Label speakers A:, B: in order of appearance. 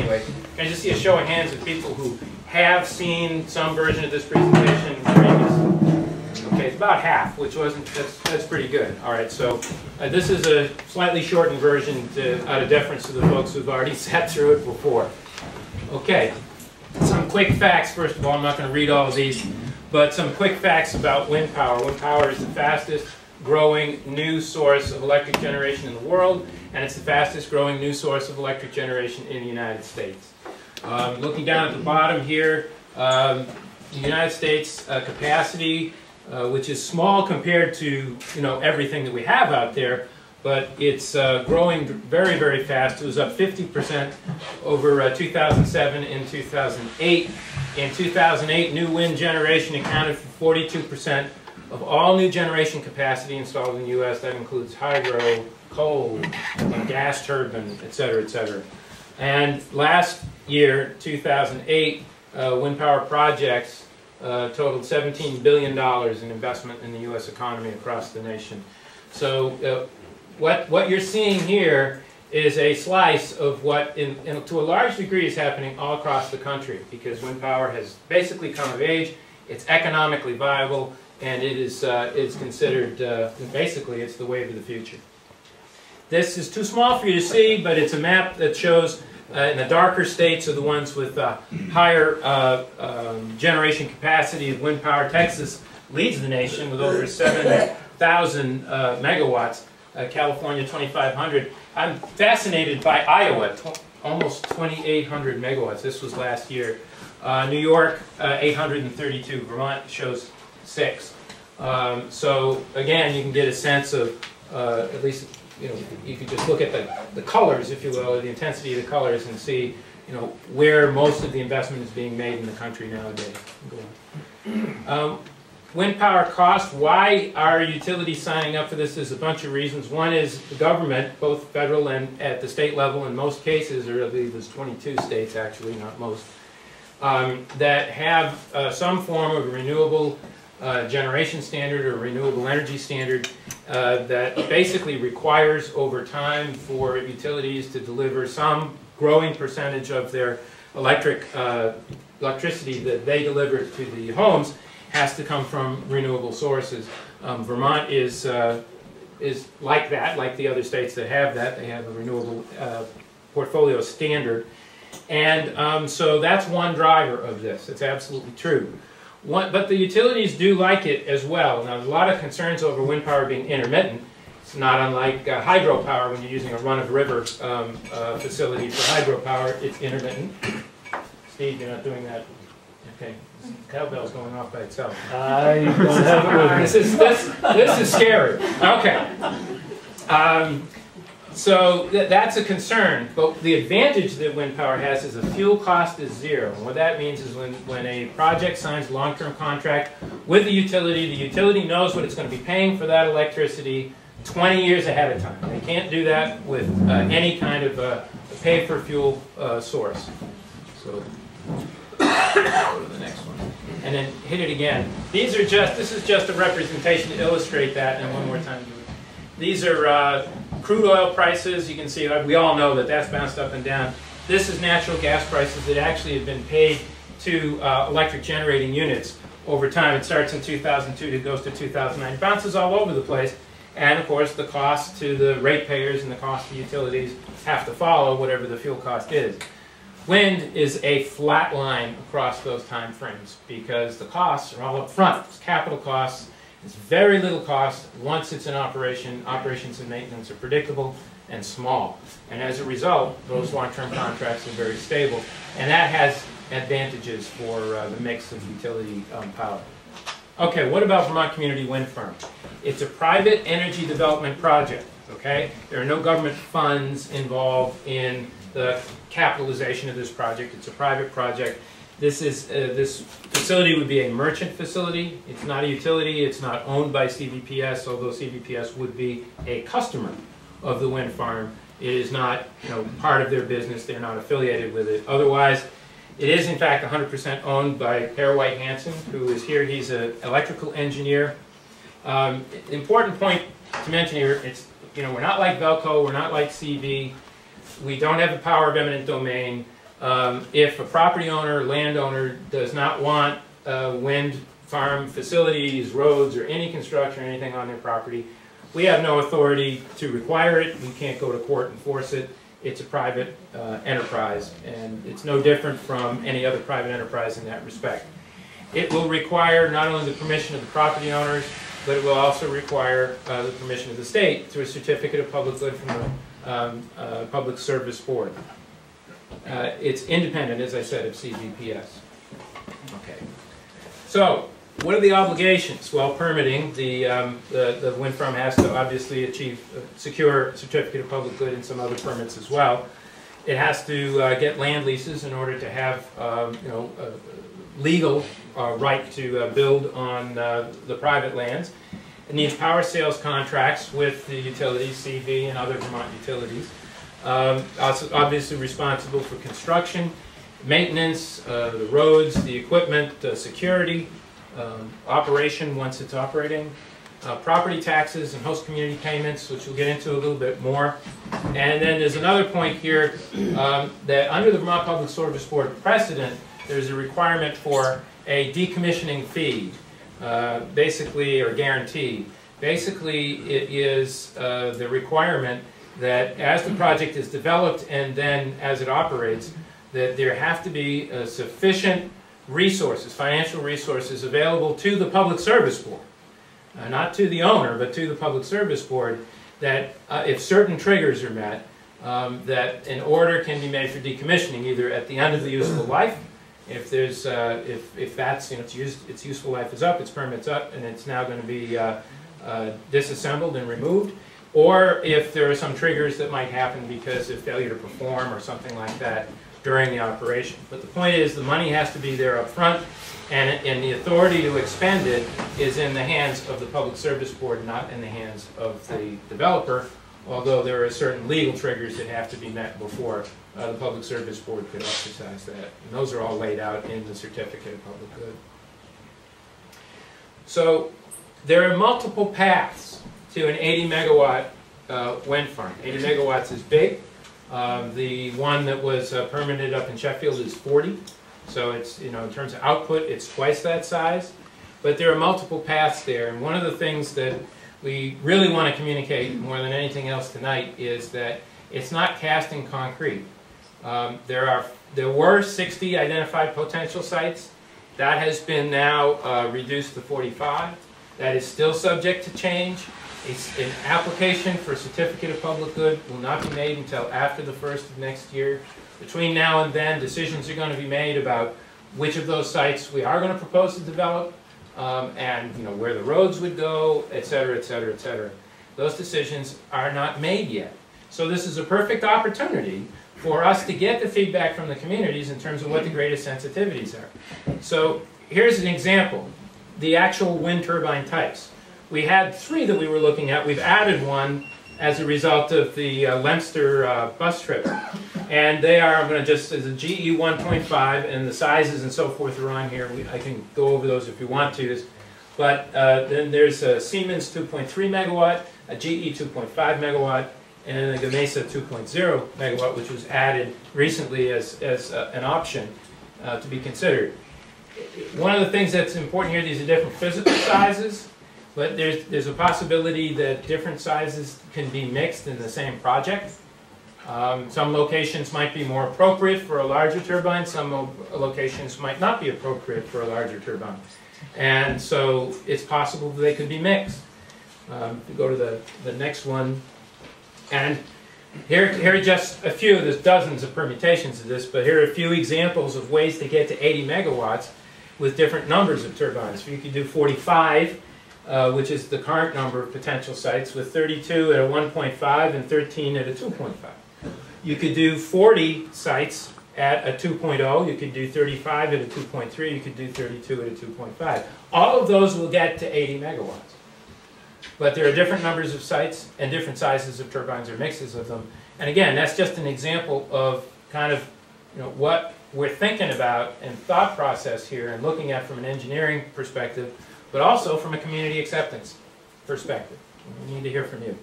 A: anyway. Can I just see a show of hands of people who have seen some version of this presentation previously? Okay, it's about half, which wasn't, that's pretty good. All right, so this is a slightly shortened version out of deference to the folks who've already sat through it before. Okay, some quick facts. First of all, I'm not going to read all of these, but some quick facts about wind power. Wind power is the fastest growing new source of electric generation in the world, and it's the fastest growing new source of electric generation in the United States. Looking down at the bottom here, the United States capacity, which is small compared to everything that we have out there, but it's growing very, very fast. It was up 50% over 2007 and 2008. In 2008, new wind generation accounted for 42% of all new generation capacity installed in the U.S. That includes hydro, coal, gas turbine, et cetera, et cetera. And last year, 2008, wind power projects totaled $17 billion in investment in the U.S. economy across the nation. So what you're seeing here is a slice of what, to a large degree, is happening all across the country, because wind power has basically come of age. It's economically viable, and it is it's considered, basically, it's the wave of the future. This is too small for you to see, but it's a map that shows in the darker states are the ones with higher generation capacity of wind power. Texas leads the nation with over 7,000 megawatts. California, 2,500. I'm fascinated by Iowa, almost 2,800 megawatts. This was last year. New York, 832. Vermont shows 6. So again, you can get a sense of, at least, you can just look at the colors, if you will, or the intensity of the colors, and see, where most of the investment is being made in the country nowadays. Wind power cost. Why are utilities signing up for this? There's a bunch of reasons. One is the government, both federal and at the state level, in most cases, or I believe there's 22 states actually, not most, that have some form of renewable generation standard or renewable energy standard that basically requires over time for utilities to deliver some growing percentage of their electricity that they deliver to the homes has to come from renewable sources. Vermont is like that, like the other states that have that. They have a renewable portfolio standard. And so that's one driver of this. It's absolutely true. But the utilities do like it as well. Now, there's a lot of concerns over wind power being intermittent. It's not unlike hydropower. When you're using a run-of-river facility for hydropower, it's intermittent. Steve, you're not doing that. Okay, this cowbell's going off by itself. I don't have it with me. This is scary. Okay. So that's a concern, but the advantage that wind power has is the fuel cost is 0. And what that means is when a project signs a long-term contract with the utility knows what it's going to be paying for that electricity 20 years ahead of time. They can't do that with any kind of pay-for-fuel source. So go to the next one. And then hit it again. This is just a representation to illustrate that, and one more time. These are crude oil prices. You can see, we all know that that's bounced up and down. This is natural gas prices that actually have been paid to electric generating units over time. It starts in 2002, it goes to 2009. It bounces all over the place. And of course, the cost to the ratepayers and the cost to utilities have to follow whatever the fuel cost is. Wind is a flat line across those time frames because the costs are all up front. It's capital costs. It's very little cost once it's in operation. Operations and maintenance are predictable and small. And as a result, those long-term contracts are very stable. And that has advantages for the mix of utility power. Okay, what about Vermont Community Wind Farm? It's a private energy development project, okay? There are no government funds involved in the capitalization of this project. It's a private project. This facility would be a merchant facility. It's not a utility. It's not owned by CVPS, although CVPS would be a customer of the wind farm. It is not, part of their business. They're not affiliated with it. Otherwise, it is in fact 100% owned by Per White Hansen, who is here. He's an electrical engineer. The important point to mention here, it's we're not like Velco. We're not like CV. We don't have the power of eminent domain. If a property owner, landowner, does not want wind farm facilities, roads, or any construction or anything on their property, we have no authority to require it. We can't go to court and force it. It's a private enterprise, and it's no different from any other private enterprise in that respect. It will require not only the permission of the property owners, but it will also require the permission of the state through a certificate of public good from the Public Service Board. It's independent, as I said, of CVPS. Okay. So, what are the obligations? Well, permitting, the wind farm has to obviously secure certificate of public good and some other permits as well. It has to get land leases in order to have legal right to build on the private lands. It needs power sales contracts with the utilities, CV and other Vermont utilities. Also obviously responsible for construction, maintenance, the roads, the equipment, security, operation once it's operating, property taxes and host community payments, which we'll get into a little bit more. And then there's another point here that under the Vermont Public Service Board precedent, there's a requirement for a decommissioning fee, basically, or guarantee. Basically, it is the requirement that as the project is developed and then as it operates, that there have to be sufficient resources, financial resources available to the Public Service Board, not to the owner, but to the Public Service Board, that if certain triggers are met, that an order can be made for decommissioning, either at the end of the useful life, if there's, if that's, its useful life is up, its permit's up, and it's now going to be disassembled and removed, or if there are some triggers that might happen because of failure to perform or something like that during the operation. But the point is, the money has to be there up front, and the authority to expend it is in the hands of the Public Service Board, not in the hands of the developer, although there are certain legal triggers that have to be met before the Public Service Board could exercise that. And those are all laid out in the Certificate of Public Good. So there are multiple paths to an 80 megawatt wind farm. 80 megawatts is big. The one that was permitted up in Sheffield is 40. So it's, in terms of output, it's twice that size. But there are multiple paths there. And one of the things that we really want to communicate more than anything else tonight is that it's not cast in concrete. There were 60 identified potential sites. That has been now reduced to 45. That is still subject to change. An application for a certificate of public good will not be made until after the 1st of next year. Between now and then, decisions are going to be made about which of those sites we are going to propose to develop, and where the roads would go, et cetera, et cetera, et cetera. Those decisions are not made yet. So this is a perfect opportunity for us to get the feedback from the communities in terms of what the greatest sensitivities are. So here's an example, the actual wind turbine types. We had 3 that we were looking at. We've added one as a result of the Leinster bus trip. And they are, I'm going to just, as a GE 1.5, and the sizes and so forth are on here. I can go over those if you want to. But then there's a Siemens 2.3 megawatt, a GE 2.5 megawatt, and a Gamesa 2.0 megawatt, which was added recently as an option to be considered. One of the things that's important here, these are different physical sizes. But there's a possibility that different sizes can be mixed in the same project. Some locations might be more appropriate for a larger turbine. Some locations might not be appropriate for a larger turbine. And so it's possible that they could be mixed. We go to the next one. And here are just a few. There's dozens of permutations of this, but here are a few examples of ways to get to 80 megawatts with different numbers of turbines. You could do 45. Which is the current number of potential sites, with 32 at a 1.5 and 13 at a 2.5. You could do 40 sites at a 2.0, you could do 35 at a 2.3, you could do 32 at a 2.5. All of those will get to 80 megawatts. But there are different numbers of sites and different sizes of turbines or mixes of them. And again, that's just an example of kind of what we're thinking about and thought process here and looking at from an engineering perspective, but also from a community acceptance perspective. We need to hear from you.